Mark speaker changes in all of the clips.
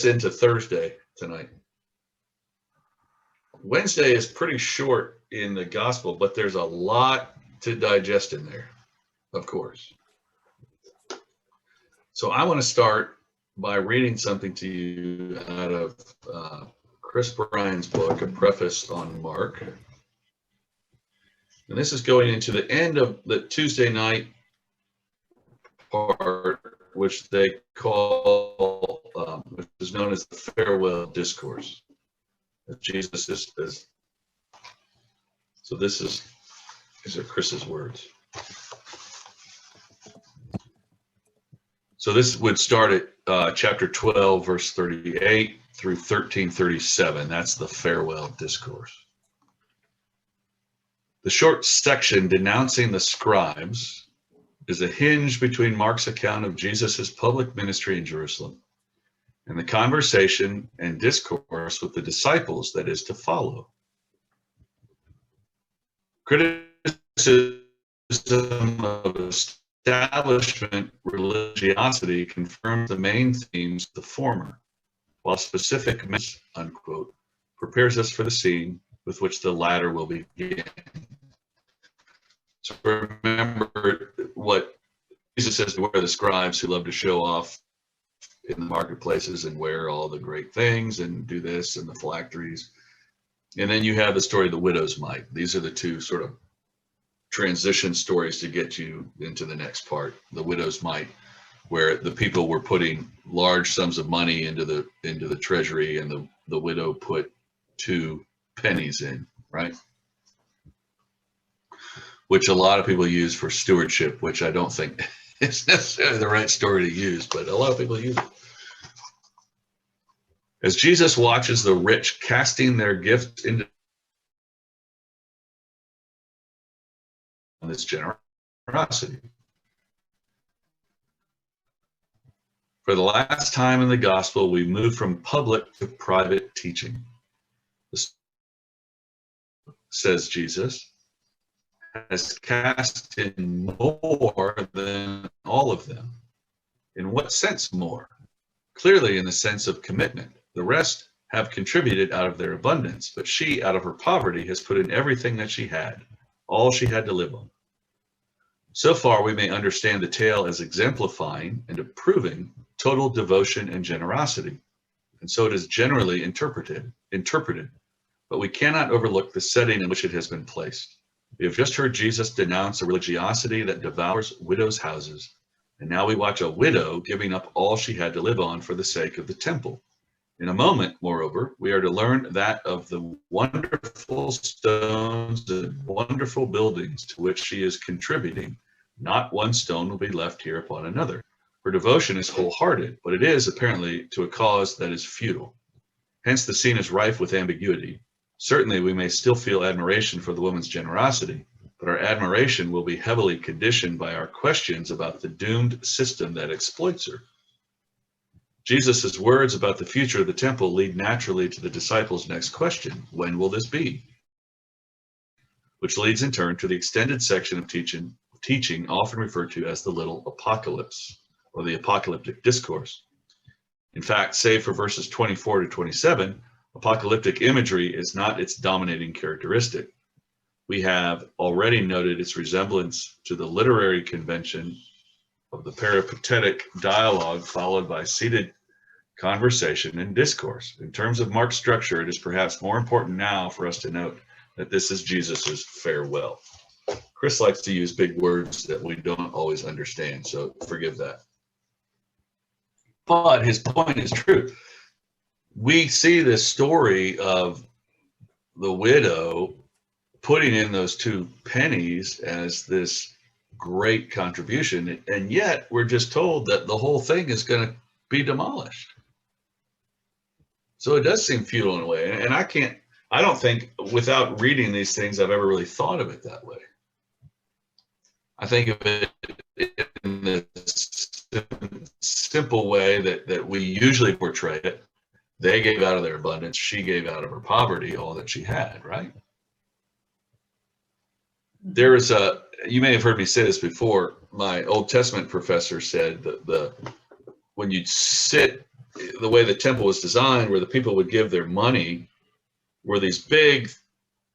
Speaker 1: into Thursday tonight. Wednesday is pretty short in the gospel, but there's a lot to digest in there, of course. So I want to start by reading something to you out of Chris Bryan's book, A Preface on Mark. And this is going into the end of the Tuesday night part, which they call, which is known as the Farewell Discourse. Jesus is. So these are Chris's words. So this would start at chapter 12, verse 38 through 13:37. That's the Farewell Discourse. The short section denouncing the scribes is a hinge between Mark's account of Jesus' public ministry in Jerusalem and the conversation and discourse with the disciples that is to follow. Criticism of establishment religiosity confirms the main themes of the former, while specific message, unquote, prepares us for the scene with which the latter will begin. So remember what Jesus says, beware the scribes who love to show off in the marketplaces and wear all the great things and do this and the phylacteries. And then you have the story of the widow's mite. These are the two sort of transition stories to get you into the next part. The widow's mite, where the people were putting large sums of money into the treasury, and the widow put 2 pennies in, right? Which a lot of people use for stewardship, which I don't think is necessarily the right story to use, but a lot of people use it. As Jesus watches the rich casting their gifts into this generosity. For the last time in the gospel, we move from public to private teaching. This, says Jesus, has cast in more than all of them. In what sense more? Clearly in the sense of commitment. The rest have contributed out of their abundance, but she, out of her poverty, has put in everything that she had, all she had to live on. So far, we may understand the tale as exemplifying and approving total devotion and generosity, and so it is generally interpreted, but we cannot overlook the setting in which it has been placed. We have just heard Jesus denounce a religiosity that devours widows' houses, and now we watch a widow giving up all she had to live on for the sake of the temple. In a moment, moreover, we are to learn that of the wonderful stones and wonderful buildings to which she is contributing, not one stone will be left here upon another. Her devotion is wholehearted, but it is apparently to a cause that is futile. Hence the scene is rife with ambiguity. Certainly we may still feel admiration for the woman's generosity, but our admiration will be heavily conditioned by our questions about the doomed system that exploits her. Jesus' words about the future of the temple lead naturally to the disciples' next question: when will this be? Which leads in turn to the extended section of teaching often referred to as the little apocalypse, or the apocalyptic discourse. In fact, save for verses 24 to 27, apocalyptic imagery is not its dominating characteristic. We have already noted its resemblance to the literary convention of the peripatetic dialogue followed by seated conversation and discourse. In terms of Mark's structure, it is perhaps more important now for us to note that this is Jesus's farewell. Chris likes to use big words that we don't always understand, so forgive that. But his point is true. We see this story of the widow putting in those 2 pennies as this great contribution, and yet we're just told that the whole thing is going to be demolished. So it does seem futile in a way, and I don't think without reading these things I've ever really thought of it that way. I think of it in the simple way that we usually portray it. They gave out of their abundance, she gave out of her poverty all that she had, right? There is you may have heard me say this before, my Old Testament professor said that when you sit the way the temple was designed, where the people would give their money, were these big,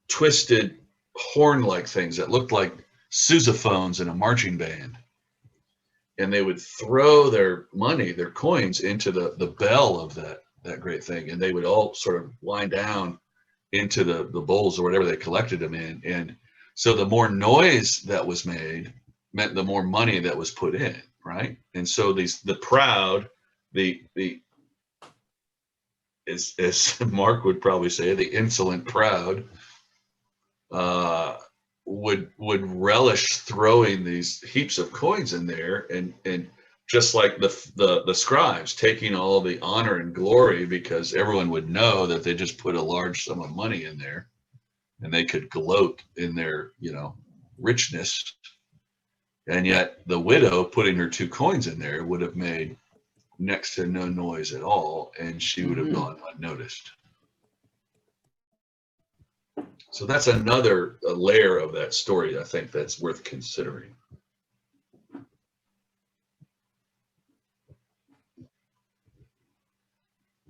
Speaker 1: twisted, horn-like things that looked like sousaphones in a marching band. And they would throw their money, their coins, into the bell of that great thing, and they would all sort of wind down into the bowls or whatever they collected them in. And so the more noise that was made meant the more money that was put in, right? And so the proud, as Mark would probably say, the insolent proud, would relish throwing these heaps of coins in there, and just like the scribes taking all the honor and glory, because everyone would know that they just put a large sum of money in there, and they could gloat in their richness. And yet the widow putting her 2 coins in there would have made next to no noise at all, and she would have gone unnoticed. So that's another layer of that story, I think, that's worth considering.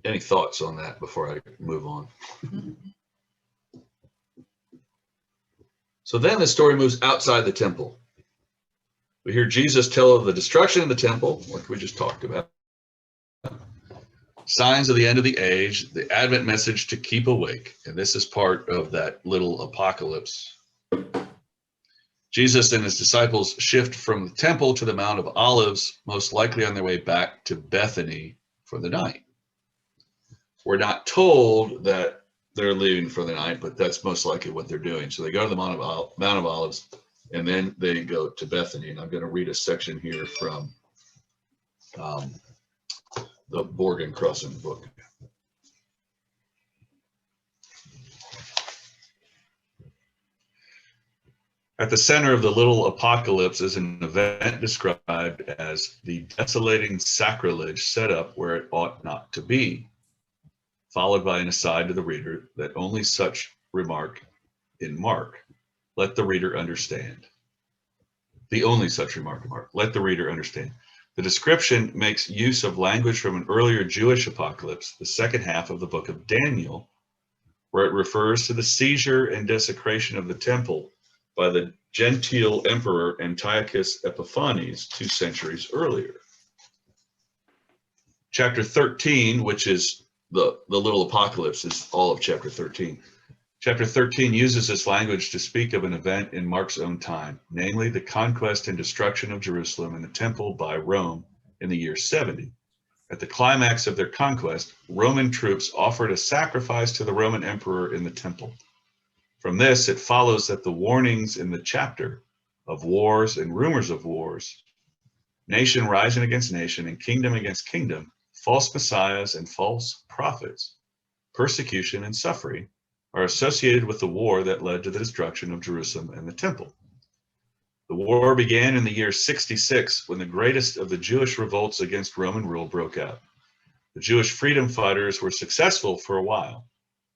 Speaker 1: Any thoughts on that before I move on? So then the story moves outside the temple. We hear Jesus tell of the destruction of the temple, like we just talked about. Signs of the end of the age, the Advent message to keep awake. And this is part of that little apocalypse. Jesus and his disciples shift from the temple to the Mount of Olives, most likely on their way back to Bethany for the night. We're not told that they're leaving for the night, but that's most likely what they're doing. So they go to the Mount of Olives, and then they go to Bethany. And I'm going to read a section here from the Borg and Crossan book. At the center of the little apocalypse is an event described as the desolating sacrilege set up where it ought not to be, followed by an aside to the reader that only such remark in Mark, let the reader understand. The only such remark in Mark, let the reader understand. The description makes use of language from an earlier Jewish apocalypse, the second half of the book of Daniel, where it refers to the seizure and desecration of the temple by the Gentile emperor Antiochus Epiphanes 2 centuries earlier. Chapter 13, which is the little apocalypse, is all of chapter 13. Chapter 13 uses this language to speak of an event in Mark's own time, namely the conquest and destruction of Jerusalem and the temple by Rome in the year 70. At the climax of their conquest, Roman troops offered a sacrifice to the Roman emperor in the temple. From this, it follows that the warnings in the chapter of wars and rumors of wars, nation rising against nation and kingdom against kingdom, false messiahs and false prophets, persecution and suffering, are associated with the war that led to the destruction of Jerusalem and the temple. The war began in the year 66 when the greatest of the Jewish revolts against Roman rule broke out. The Jewish freedom fighters were successful for a while.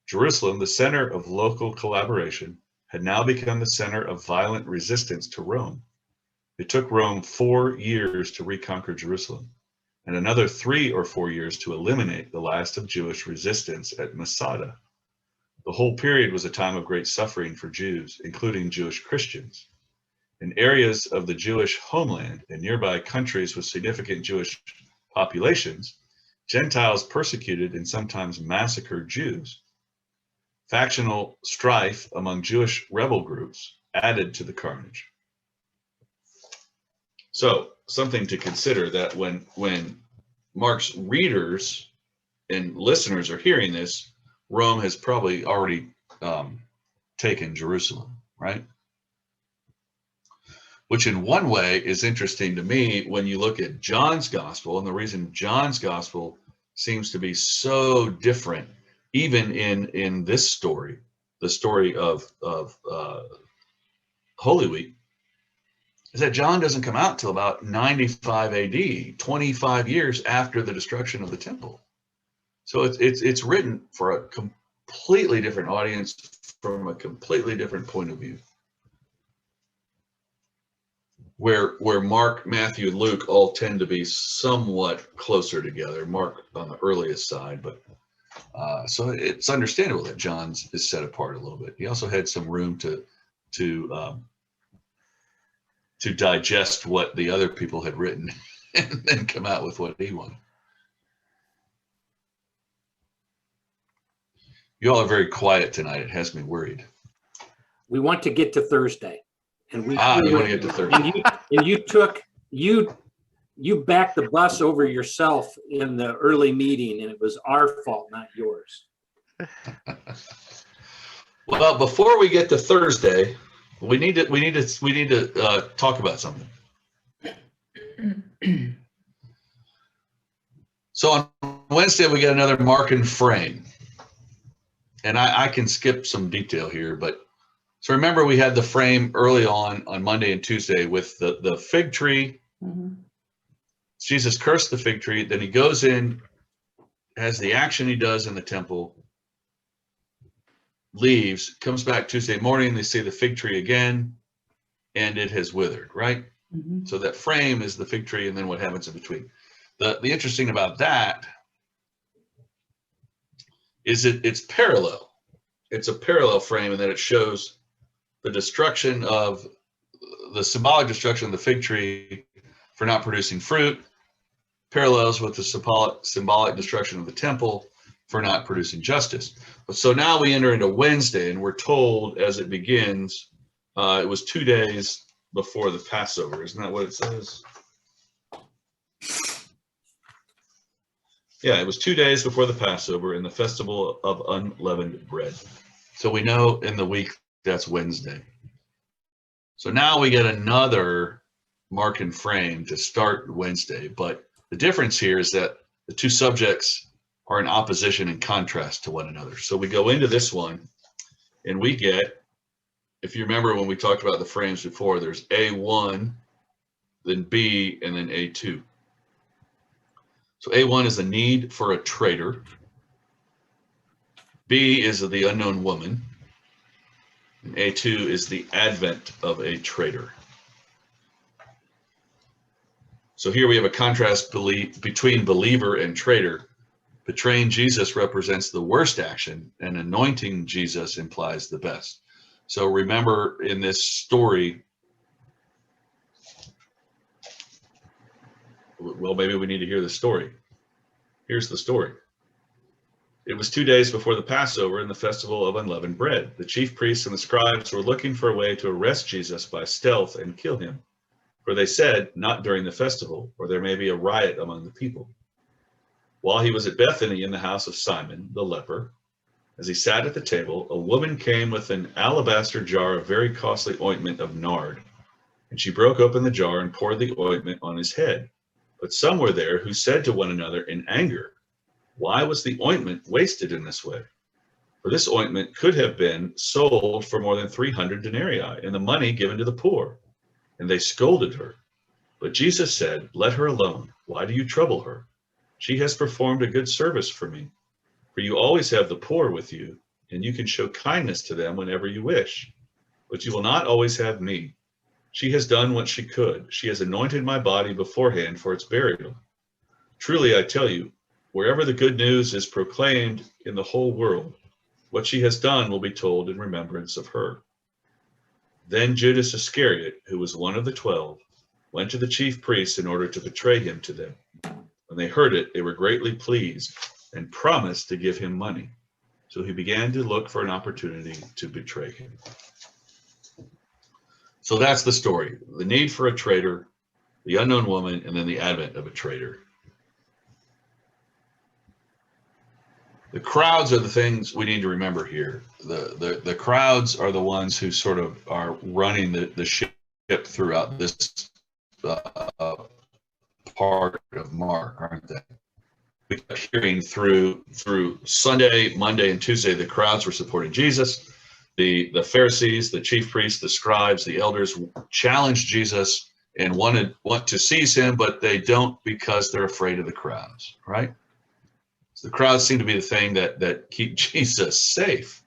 Speaker 1: Jerusalem, the center of local collaboration, had now become the center of violent resistance to Rome. It took Rome 4 years to reconquer Jerusalem, and another 3 or 4 years to eliminate the last of Jewish resistance at Masada. The whole period was a time of great suffering for Jews, including Jewish Christians. In areas of the Jewish homeland and nearby countries with significant Jewish populations, Gentiles persecuted and sometimes massacred Jews. Factional strife among Jewish rebel groups added to the carnage. So, something to consider, that when Mark's readers and listeners are hearing this, Rome has probably already taken Jerusalem, right? Which in one way is interesting to me when you look at John's gospel, and the reason John's gospel seems to be so different, even in this story, the story of Holy Week, is that John doesn't come out till about 95 AD, 25 years after the destruction of the temple. So it's written for a completely different audience from a completely different point of view. where Mark, Matthew, and Luke all tend to be somewhat closer together. Mark on the earliest side, but so it's understandable that John's is set apart a little bit. He also had some room to digest what the other people had written and then come out with what he wanted. You all are very quiet tonight. It has me worried.
Speaker 2: We want to get to Thursday, and
Speaker 1: you want to get to Thursday,
Speaker 2: and you backed the bus over yourself in the early meeting, and it was our fault, not yours.
Speaker 1: Well, before we get to Thursday, we need to talk about something. So on Wednesday we get another mark and frame, and I can skip some detail here, but so remember we had the frame early on Monday and Tuesday with the fig tree.
Speaker 3: Mm-hmm.
Speaker 1: Jesus cursed the fig tree, then he goes in, has the action he does in the temple, leaves, comes back Tuesday morning, they see the fig tree again, and it has withered, right?
Speaker 3: Mm-hmm.
Speaker 1: So that frame is the fig tree, and then what happens in between. The interesting about that is it's parallel. It's a parallel frame in that it shows the destruction of the symbolic destruction of the fig tree for not producing fruit, parallels with the symbolic destruction of the temple for not producing justice. But so now we enter into Wednesday, and we're told as it begins, it was 2 days before the Passover. Isn't that what it says? Yeah, it was 2 days before the Passover and the festival of unleavened bread. So we know in the week that's Wednesday. So now we get another mark and frame to start Wednesday. But the difference here is that the two subjects are in opposition and contrast to one another. So we go into this one and we get, if you remember when we talked about the frames before, there's A1, then B, and then A2. So A1 is the need for a traitor. B is the unknown woman. And A2 is the advent of a traitor. So here we have a contrast between believer and traitor. Betraying Jesus represents the worst action, and anointing Jesus implies the best. So remember in this story, well, maybe we need to hear the story. Here's the story. It was 2 days before the Passover and the festival of unleavened bread. The chief priests and the scribes were looking for a way to arrest Jesus by stealth and kill him. For they said, not during the festival, or there may be a riot among the people. While he was at Bethany in the house of Simon, the leper, as he sat at the table, a woman came with an alabaster jar of very costly ointment of nard. And she broke open the jar and poured the ointment on his head. But some were there who said to one another in anger, why was the ointment wasted in this way? For this ointment could have been sold for more than 300 denarii and the money given to the poor. And they scolded her. But Jesus said, let her alone. Why do you trouble her? She has performed a good service for me. For you always have the poor with you, and you can show kindness to them whenever you wish. But you will not always have me. She has done what she could. She has anointed my body beforehand for its burial. Truly, I tell you, wherever the good news is proclaimed in the whole world, what she has done will be told in remembrance of her. Then Judas Iscariot, who was one of the 12, went to the chief priests in order to betray him to them. When they heard it, they were greatly pleased and promised to give him money. So he began to look for an opportunity to betray him. So that's the story. The need for a traitor, the unknown woman, and then the advent of a traitor. The crowds are the things we need to remember here. The crowds are the ones who sort of are running the ship throughout this part of Mark, aren't they? We kept hearing through Sunday, Monday, and Tuesday, the crowds were supporting Jesus. The Pharisees, the chief priests, the scribes, the elders challenged Jesus and want to seize him, but they don't because they're afraid of the crowds, right? So the crowds seem to be the thing that keep Jesus safe.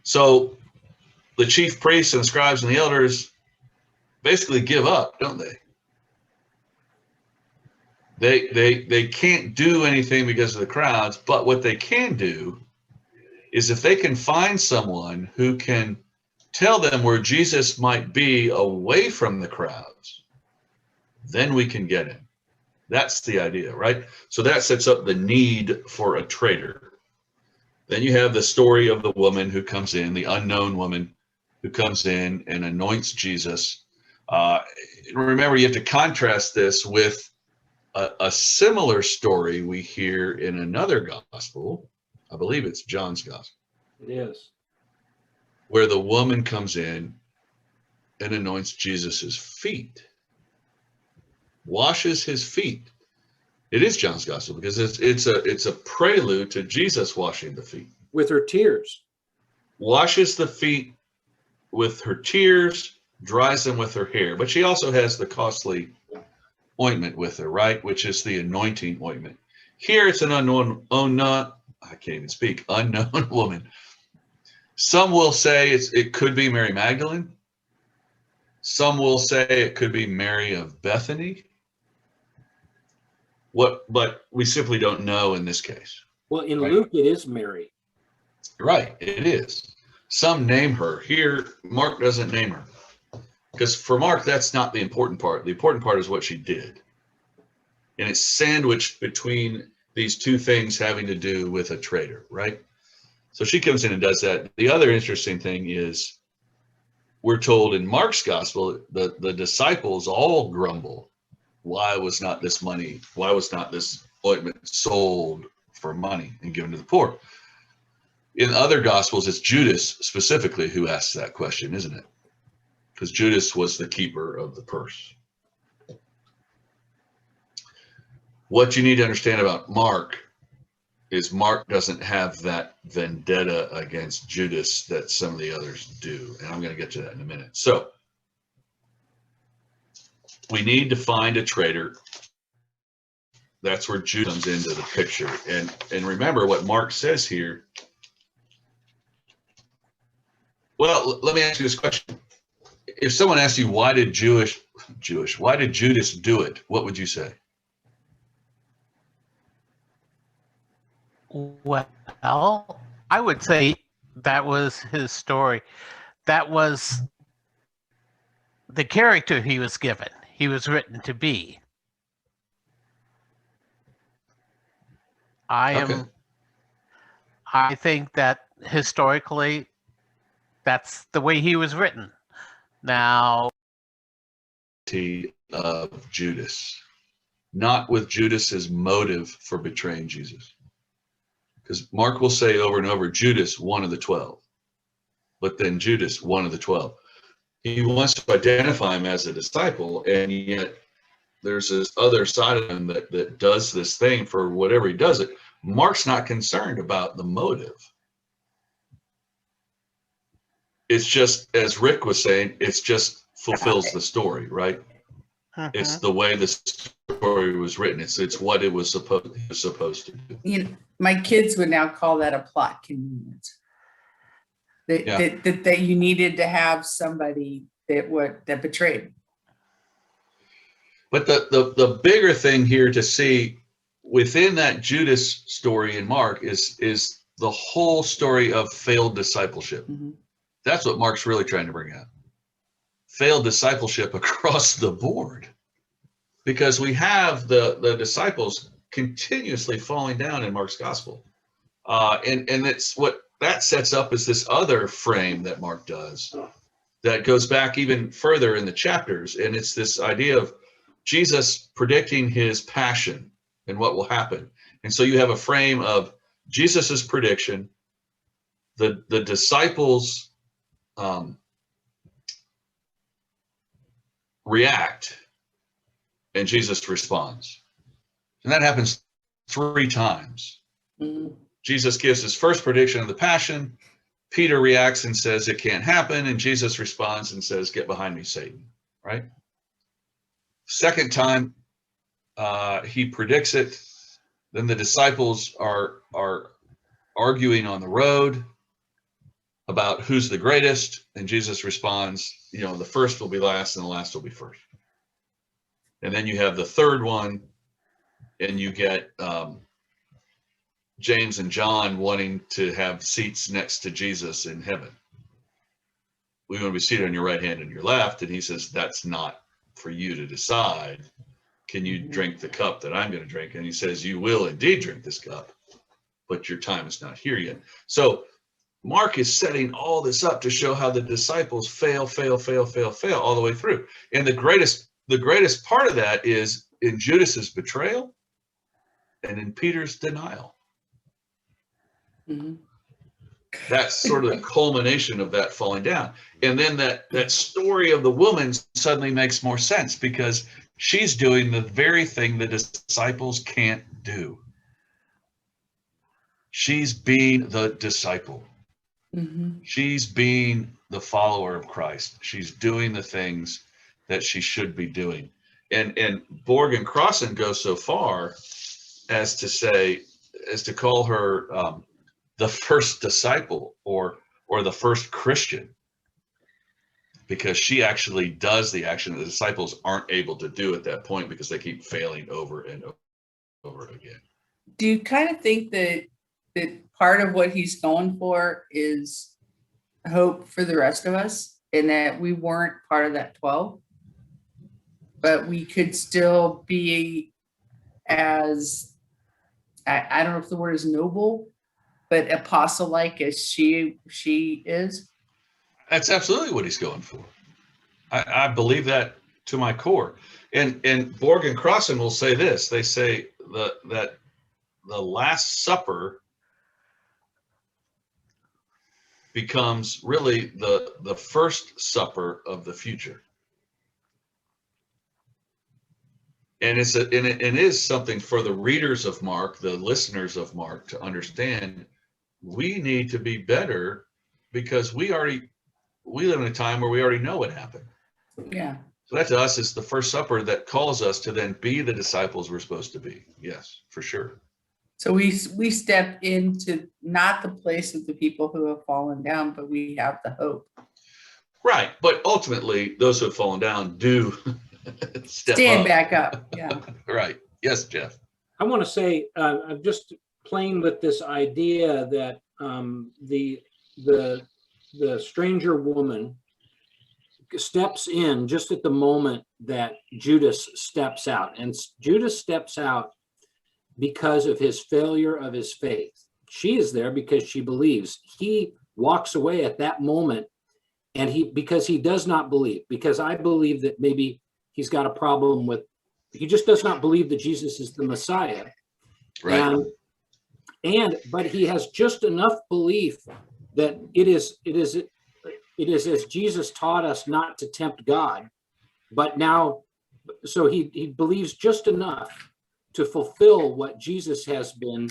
Speaker 1: So the chief priests and the scribes and the elders basically give up, don't they? They can't do anything because of the crowds, but what they can do is if they can find someone who can tell them where Jesus might be away from the crowds, then we can get him. That's the idea, right? So that sets up the need for a traitor. Then you have the story of the woman who comes in, the unknown woman who comes in and anoints Jesus. Remember, you have to contrast this with a similar story we hear in another gospel. I believe it's John's gospel.
Speaker 2: It is.
Speaker 1: Where the woman comes in and anoints Jesus's feet, washes his feet. It is John's gospel because it's a prelude to Jesus washing the feet.
Speaker 2: With her tears.
Speaker 1: Washes the feet with her tears, dries them with her hair. But she also has the costly ointment with her, right? Which is the anointing ointment. Here it's an unknown woman. Some will say it could be Mary Magdalene. Some will say it could be Mary of Bethany. But we simply don't know in this case.
Speaker 2: Well, in
Speaker 1: right?
Speaker 2: Luke, it is Mary.
Speaker 1: Right, it is. Some name her. Here, Mark doesn't name her. Because for Mark, that's not the important part. The important part is what she did. And it's sandwiched between these two things having to do with a traitor, right? So she comes in and does that. The other interesting thing is we're told in Mark's gospel, the disciples all grumble. Why was not this ointment sold for money and given to the poor? In other gospels, it's Judas specifically who asks that question, isn't it? Because Judas was the keeper of the purse. What you need to understand about Mark is Mark doesn't have that vendetta against Judas that some of the others do. And I'm going to get to that in a minute. So we need to find a traitor. That's where Judas comes into the picture. And remember what Mark says here. Well, let me ask you this question. If someone asked you, why did Judas do it? What would you say?
Speaker 3: Well, I would say that was his story. That was the character he was given. He was written to be. I think that historically, that's the way he was written. Now,
Speaker 1: of Judas, not with Judas's motive for betraying Jesus. Because Mark will say over and over, Judas, one of the 12. But then Judas, one of the 12. He wants to identify him as a disciple, and yet there's this other side of him that does this thing for whatever he does it. Mark's not concerned about the motive. It's just, as Rick was saying, it's just fulfills the story, right? It's the way the story was written. It's what it was supposed to do.
Speaker 4: You know, my kids would now call that a plot convenience. That you needed to have somebody that betrayed.
Speaker 1: But the bigger thing here to see within that Judas story in Mark is the whole story of failed discipleship.
Speaker 4: Mm-hmm.
Speaker 1: That's what Mark's really trying to bring out. Failed discipleship across the board. Because we have the disciples continuously falling down in Mark's gospel. And it's what that sets up is this other frame that Mark does that goes back even further in the chapters. And it's this idea of Jesus predicting his passion and what will happen. And so you have a frame of Jesus's prediction, the disciples react, and Jesus responds. And that happens 3 times.
Speaker 4: Mm-hmm.
Speaker 1: Jesus gives his first prediction of the passion. Peter reacts and says it can't happen. And Jesus responds and says, get behind me, Satan, right? Second time, he predicts it. Then the disciples are arguing on the road. about who's the greatest, and Jesus responds, you know, the first will be last and the last will be first. And then you have the third one, and you get James and John wanting to have seats next to Jesus in heaven. We want to be seated on your right hand and your left. And he says, that's not for you to decide. Can you drink the cup that I'm going to drink? And he says, you will indeed drink this cup, but your time is not here yet. So Mark is setting all this up to show how the disciples fail all the way through. And the greatest part of that is in Judas's betrayal and in Peter's denial.
Speaker 4: Mm-hmm.
Speaker 1: That's sort of the culmination of that falling down. And then that story of the woman suddenly makes more sense because she's doing the very thing the disciples can't do. She's being the disciple.
Speaker 4: Mm-hmm.
Speaker 1: She's being the follower of Christ. She's doing the things that she should be doing. And Borg and Crossan go so far as to call her the first disciple or the first Christian, because she actually does the action that the disciples aren't able to do at that point because they keep failing over and over again.
Speaker 4: Do you kind of think that part of what he's going for is hope for the rest of us, and that we weren't part of that 12, but we could still be as, I don't know if the word is noble, but apostle-like as she is?
Speaker 1: That's absolutely what he's going for. I believe that to my core. And Borg and Crossan will say this. They say that the Last Supper becomes really the first supper of the future. And it is something for the readers of Mark, the listeners of Mark, to understand. We need to be better because we live in a time where we already know what happened.
Speaker 4: Yeah.
Speaker 1: So that to us is the first supper that calls us to then be the disciples we're supposed to be. Yes, for sure.
Speaker 4: So we step into not the place of the people who have fallen down, but we have the hope.
Speaker 1: Right. But ultimately, those who have fallen down do
Speaker 4: Stand
Speaker 1: up.
Speaker 4: back up. Yeah.
Speaker 1: Right. Yes, Jeff.
Speaker 2: I want to say, I'm just playing with this idea that the stranger woman steps in just at the moment that Judas steps out, and Judas steps out because of his failure of his faith. She is there because she believes. He walks away at that moment, and because he does not believe, because I believe that maybe he's got a problem with, he just does not believe that Jesus is the Messiah.
Speaker 1: Right.
Speaker 2: But he has just enough belief that it is as Jesus taught us not to tempt God, but now, so he believes just enough to fulfill what Jesus has been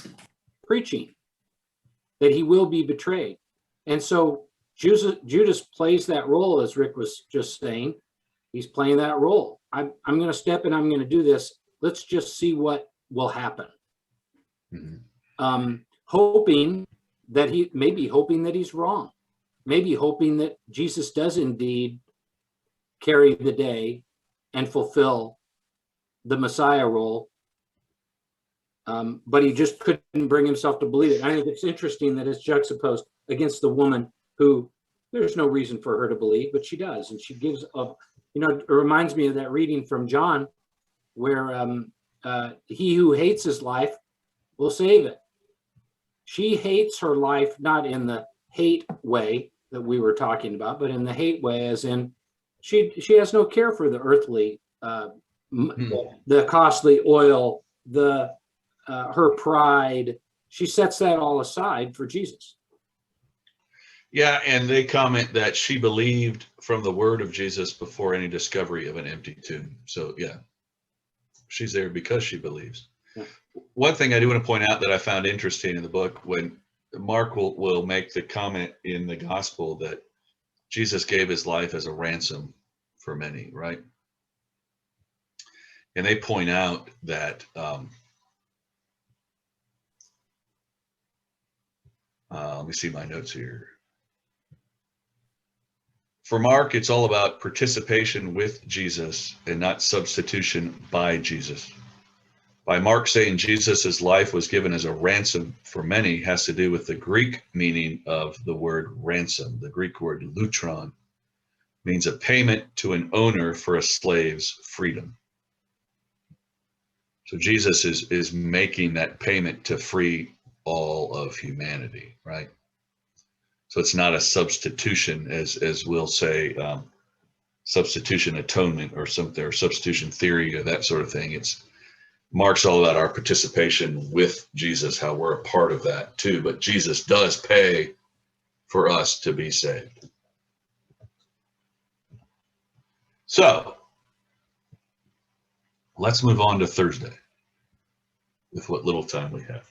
Speaker 2: preaching, that he will be betrayed. And so Judas plays that role, as Rick was just saying. He's playing that role. I'm going to step in, I'm going to do this. Let's just see what will happen. Mm-hmm. Hoping that he's wrong. Maybe hoping that Jesus does indeed carry the day and fulfill the Messiah role. But he just couldn't bring himself to believe it. I think it's interesting that it's juxtaposed against the woman who there's no reason for her to believe, but she does. And she gives up, it reminds me of that reading from John where he who hates his life will save it. She hates her life, not in the hate way that we were talking about, but in the hate way, as in she has no care for the earthly, the costly oil, her pride. She sets that all aside for Jesus.
Speaker 1: Yeah, and they comment that she believed from the word of Jesus before any discovery of an empty tomb. So yeah, she's there because she believes. Yeah. One thing I do want to point out that I found interesting in the book, when Mark will make the comment in the gospel that Jesus gave his life as a ransom for many, right? And they point out that let me see my notes here. For Mark, it's all about participation with Jesus and not substitution by Jesus. By Mark saying Jesus' life was given as a ransom for many has to do with the Greek meaning of the word ransom. The Greek word lutron means a payment to an owner for a slave's freedom. So Jesus is making that payment to free all of humanity, right? So it's not a substitution, as we'll say, substitution atonement or something, or substitution theory or that sort of thing. It's Mark's all about our participation with Jesus, how we're a part of that too. But Jesus does pay for us to be saved. So let's move on to Thursday with what little time we have.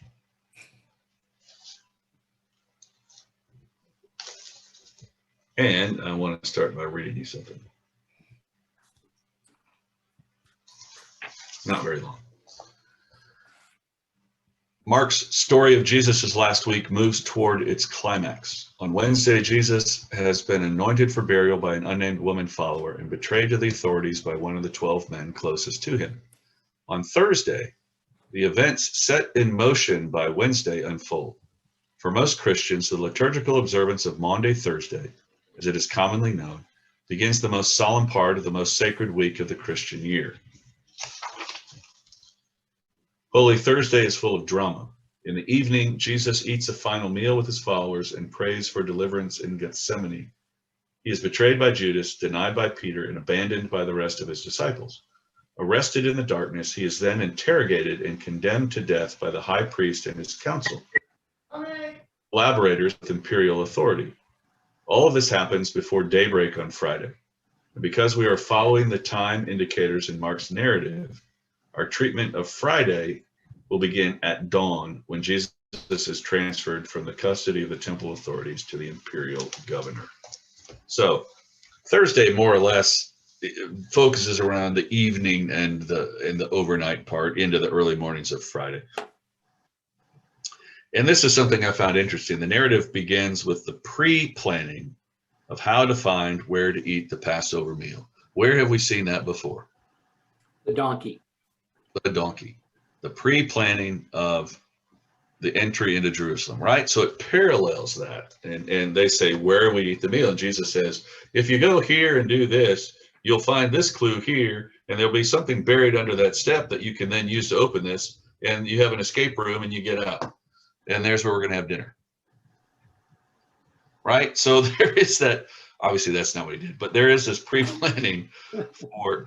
Speaker 1: And I want to start by reading you something. Not very long. Mark's story of Jesus' last week moves toward its climax. On Wednesday, Jesus has been anointed for burial by an unnamed woman follower and betrayed to the authorities by one of the 12 men closest to him. On Thursday, the events set in motion by Wednesday unfold. For most Christians, the liturgical observance of Maundy Thursday, as it is commonly known, begins the most solemn part of the most sacred week of the Christian year. Holy Thursday is full of drama. In the evening, Jesus eats a final meal with his followers and prays for deliverance in Gethsemane. He is betrayed by Judas, denied by Peter, and abandoned by the rest of his disciples. Arrested in the darkness, he is then interrogated and condemned to death by the high priest and his council, collaborators with imperial authority. All of this happens before daybreak on Friday. And because we are following the time indicators in Mark's narrative, our treatment of Friday will begin at dawn when Jesus is transferred from the custody of the temple authorities to the imperial governor. So Thursday, more or less, focuses around the evening and the overnight part into the early mornings of Friday. And this is something I found interesting. The narrative begins with the pre-planning of how to find where to eat the Passover meal. Where have we seen that before?
Speaker 2: The donkey.
Speaker 1: The donkey. The pre-planning of the entry into Jerusalem, right? So it parallels that. And they say, where we eat the meal. And Jesus says, if you go here and do this, you'll find this clue here, and there'll be something buried under that step that you can then use to open this, and you have an escape room and you get out. And there's where we're going to have dinner. Right? So there is that, obviously that's not what he did, but there is this pre-planning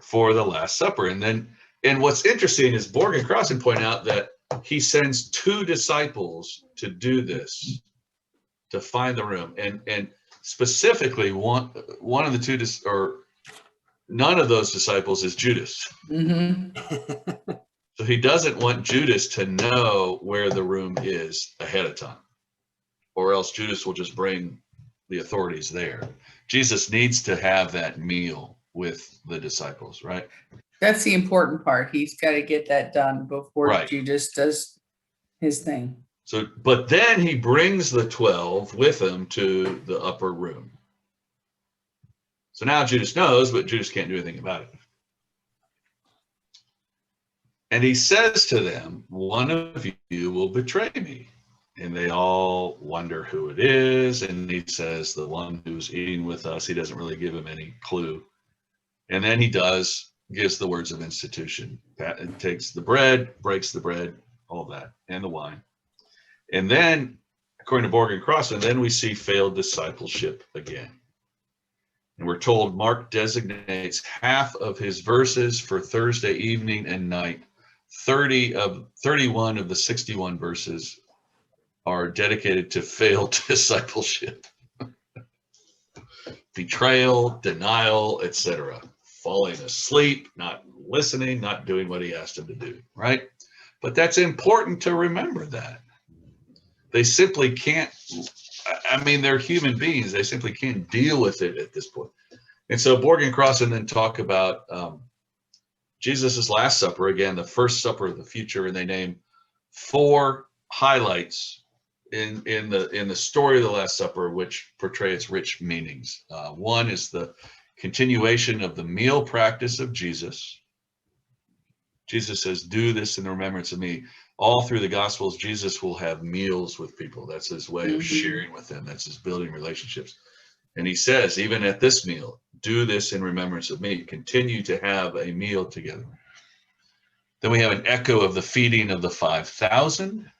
Speaker 1: for the Last Supper. And what's interesting is Borg and Crossan point out that he sends 2 disciples to do this, to find the room. And specifically one of the 2, or none of those disciples is Judas.
Speaker 4: Mm-hmm.
Speaker 1: So he doesn't want Judas to know where the room is ahead of time, or else Judas will just bring the authorities there. Jesus needs to have that meal with the disciples, right?
Speaker 4: That's the important part. He's got to get that done before
Speaker 1: Right.
Speaker 4: Judas does his thing.
Speaker 1: So, but then he brings the 12 with him to the upper room. So now Judas knows, but Judas can't do anything about it. And he says to them, one of you will betray me. And they all wonder who it is. And he says, the one who's eating with us. He doesn't really give him any clue. And then he gives the words of institution. It takes the bread, breaks the bread, all that, and the wine. And then, according to Borg and Crossan, then we see failed discipleship again. And we're told Mark designates half of his verses for Thursday evening and night. 31 of the 61 verses are dedicated to failed discipleship. Betrayal, denial, etc. Falling asleep, not listening, not doing what he asked him to do, right? But that's important to remember that. They simply can't, I mean, they're human beings. They simply can't deal with it at this point. And so Borg and Crossan then talk about Jesus' Last Supper, again, the first supper of the future, and they name 4 highlights in the story of the Last Supper, which portray its rich meanings. One is the continuation of the meal practice of Jesus. Jesus says, "Do this in the remembrance of me." All through the Gospels, Jesus will have meals with people. That's his way of sharing with them. That's his building relationships. And he says, even at this meal, do this in remembrance of me. Continue to have a meal together. Then we have an echo of the feeding of the 5,000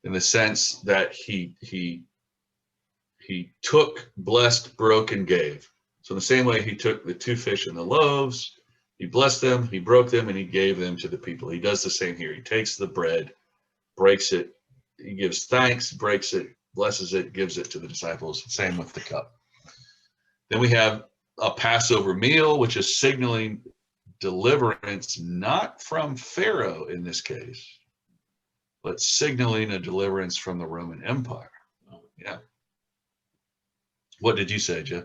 Speaker 1: in the sense that he took, blessed, broke, and gave. So in the same way he took the 2 fish and the loaves, he blessed them, he broke them, and he gave them to the people. He does the same here. He takes the bread, breaks it, he gives thanks, breaks it, blesses it, gives it to the disciples. Same with the cup. Then we have a Passover meal, which is signaling deliverance, not from Pharaoh in this case, but signaling a deliverance from the Roman Empire. Yeah. What did you say, Jeff?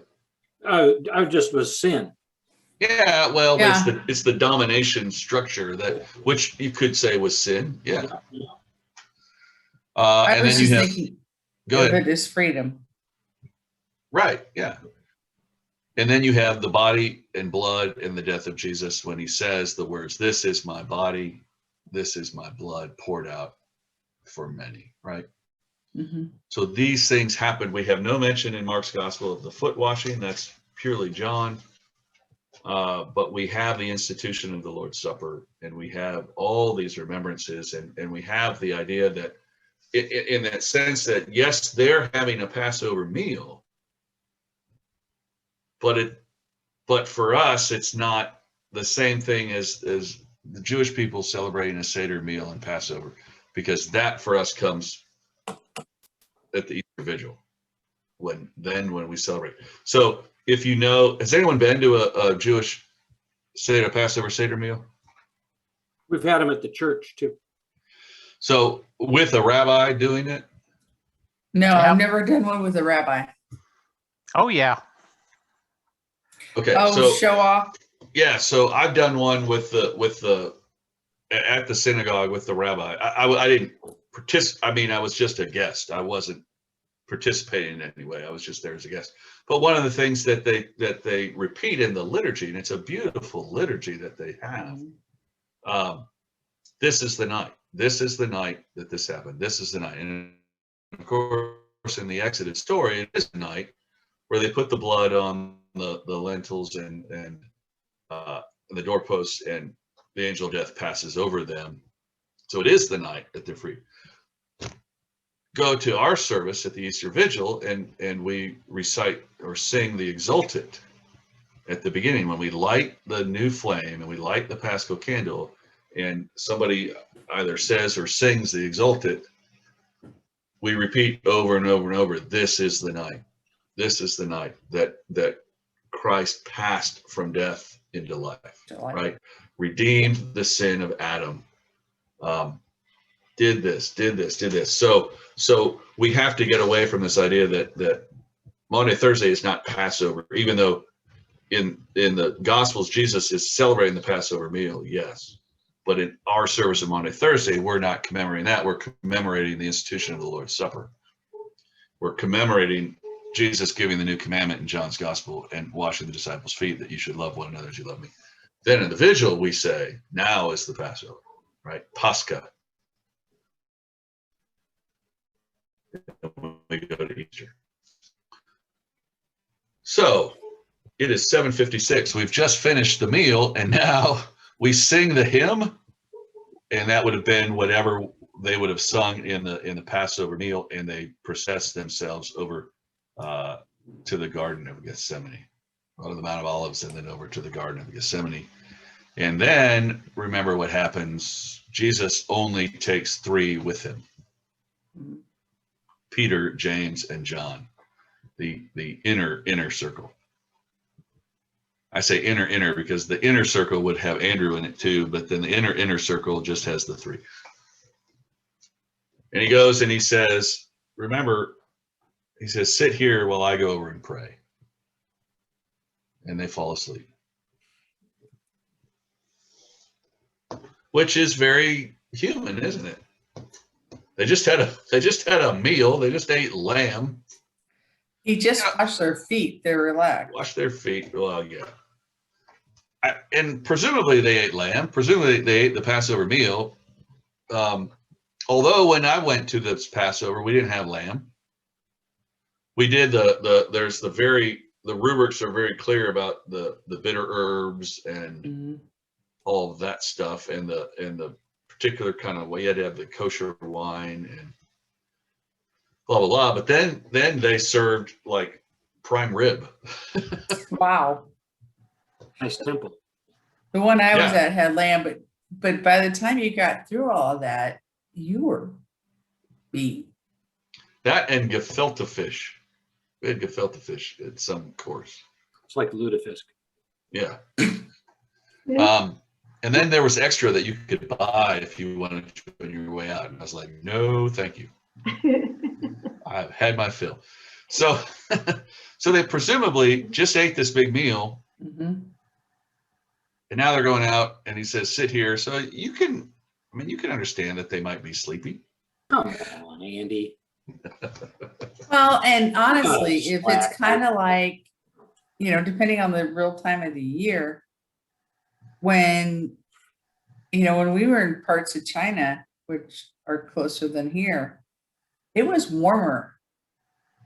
Speaker 2: I just was sin.
Speaker 1: Yeah, well,
Speaker 4: Yeah.
Speaker 1: it's the domination structure that, which you could say was sin. Yeah.
Speaker 4: I
Speaker 1: And
Speaker 4: was
Speaker 1: then you
Speaker 4: just
Speaker 1: have,
Speaker 4: thinking
Speaker 1: go
Speaker 4: of
Speaker 1: ahead.
Speaker 4: it as freedom.
Speaker 1: Right. Yeah. And then you have the body and blood and the death of Jesus when he says the words, "This is my body, this is my blood poured out for many," right?
Speaker 4: Mhm.
Speaker 1: So these things happen. We have no mention in Mark's gospel of the foot washing. That's purely John. But we have the institution of the Lord's Supper, and we have all these remembrances, and we have the idea that in that sense that, yes, they're having a Passover meal, but for us, it's not the same thing as the Jewish people celebrating a Seder meal and Passover, because that for us comes at the Easter Vigil, when we celebrate. So if you know, has anyone been to a Jewish Passover Seder meal?
Speaker 2: We've had them at the church too.
Speaker 1: So with a rabbi doing it?
Speaker 4: No,
Speaker 3: Yeah.
Speaker 4: I've never done one with a rabbi.
Speaker 3: Oh yeah.
Speaker 1: Okay,
Speaker 4: Oh,
Speaker 1: so
Speaker 4: show off.
Speaker 1: yeah, so I've done one with the at the synagogue with the rabbi. I didn't participate. I mean, I was just a guest. I wasn't participating in any way. I was just there as a guest. But one of the things that they repeat in the liturgy, and it's a beautiful liturgy that they have. This is the night. This is the night that this happened. This is the night. And of course, in the Exodus story, it is the night where they put the blood on the lentils and the doorposts, and the angel of death passes over them. So it is the night that they're free. Go to our service at the Easter Vigil, and we recite or sing the Exultet at the beginning when we light the new flame and we light the Paschal candle, and somebody either says or sings the Exultet. We repeat over and over and over, this is the night. This is the night that Christ passed from death into life, right? Redeemed the sin of Adam. Did this. So we have to get away from this idea that Maundy Thursday is not Passover, even though in the Gospels, Jesus is celebrating the Passover meal, yes. But in our service of Maundy Thursday, we're not commemorating that. We're commemorating the institution of the Lord's Supper. We're commemorating Jesus giving the new commandment in John's Gospel and washing the disciples' feet, that you should love one another as you love me. Then in the vigil, we say, now is the Passover, right? Pascha. When we go to Easter. So it is 7:56. We've just finished the meal, and now we sing the hymn, and that would have been whatever they would have sung in the Passover meal, and they process themselves over to the Garden of Gethsemane, on the Mount of Olives, and then over to the Garden of Gethsemane. And then remember what happens. Jesus only takes 3 with him: Peter, James, and John, the inner circle. I say inner because the inner circle would have Andrew in it too, but then the inner circle just has the 3. And he goes and he says, remember, he says, sit here while I go over and pray. And they fall asleep. Which is very human, isn't it? They just had a meal. They just ate lamb,
Speaker 4: He just washed their feet. They're relaxed.
Speaker 1: washed their feet. Well, yeah. And presumably they ate lamb. Presumably they ate the Passover meal. Although when I went to this Passover, we didn't have lamb. We did the rubrics are very clear about the bitter herbs and
Speaker 4: Mhm.
Speaker 1: all of that stuff, and the particular kind of way you had to have the kosher wine and blah blah blah. But then they served like prime rib.
Speaker 4: Wow.
Speaker 2: Nice temple.
Speaker 4: The one I was
Speaker 1: Yeah.
Speaker 4: at had lamb, but by the time you got through all of that, you were beat.
Speaker 1: That and gefilte fish. We had gefilte fish at some course.
Speaker 2: It's like lutefisk.
Speaker 1: Yeah. And then there was extra that you could buy if you wanted to on your way out. And I was like, no, thank you. I've had my fill. So, so they presumably just ate this big meal,
Speaker 4: Mhm.
Speaker 1: and now they're going out. And he says, "Sit here." So you can understand that they might be sleepy.
Speaker 2: Come on, Andy.
Speaker 4: Well, and honestly,
Speaker 2: Oh,
Speaker 4: if it's kind of like, depending on the real time of the year, when we were in parts of China, which are closer than here, it was warmer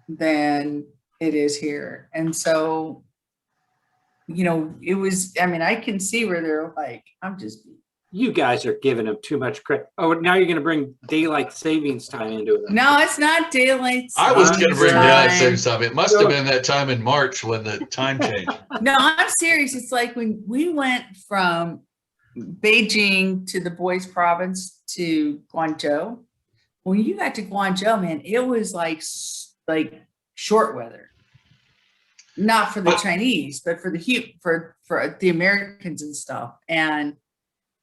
Speaker 4: than it is here. And so, it was, I can see where they're like, I'm just,
Speaker 2: You guys are giving them too much credit. Oh, now you're going to bring daylight savings time into it.
Speaker 4: no, it's not daylight.
Speaker 1: I was going to bring
Speaker 4: savings
Speaker 1: daylight
Speaker 4: time.
Speaker 1: savings time. It must have been that time in March when the time changed.
Speaker 4: No, I'm serious. It's like when we went from Beijing to the Boise province to Guangzhou. When you got to Guangzhou, man, it was like short weather. Not for the Chinese, but for the Americans and stuff. And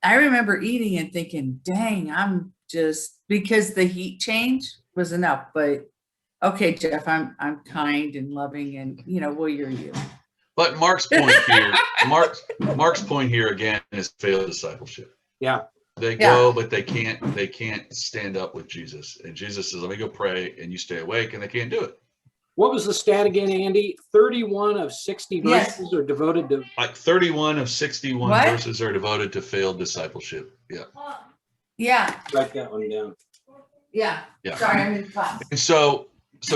Speaker 4: I remember eating and thinking, dang, I'm just, because the heat change was enough. But okay, Jeff, I'm kind and loving, and well, you're you.
Speaker 1: But Mark's point here, Mark's point here again is failed discipleship.
Speaker 2: Yeah.
Speaker 1: They go, but they can't stand up with Jesus. And Jesus says, "Let me go pray," and you stay awake, and they can't do it.
Speaker 2: What was the stat again, Andy? 31 of 60
Speaker 4: Yes.
Speaker 2: verses are devoted to.
Speaker 1: Like 31 of 61
Speaker 4: What?
Speaker 1: verses are devoted to failed discipleship. Yeah.
Speaker 4: Yeah,
Speaker 2: Write that one down.
Speaker 4: yeah.
Speaker 1: Yeah.
Speaker 4: Sorry, I'm in class.
Speaker 1: And so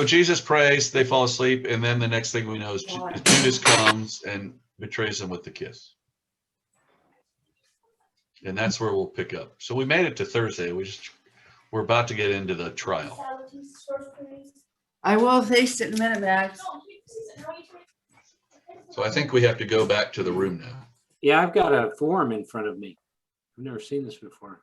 Speaker 1: Jesus prays, they fall asleep, and then the next thing we know is Judas comes and betrays them with the kiss. And that's where we'll pick up. So we made it to Thursday. We're about to get into the trial.
Speaker 4: I will taste it in a minute, Max.
Speaker 1: So I think we have to go back to the room now.
Speaker 2: Yeah, I've got a form in front of me. I've never seen this before.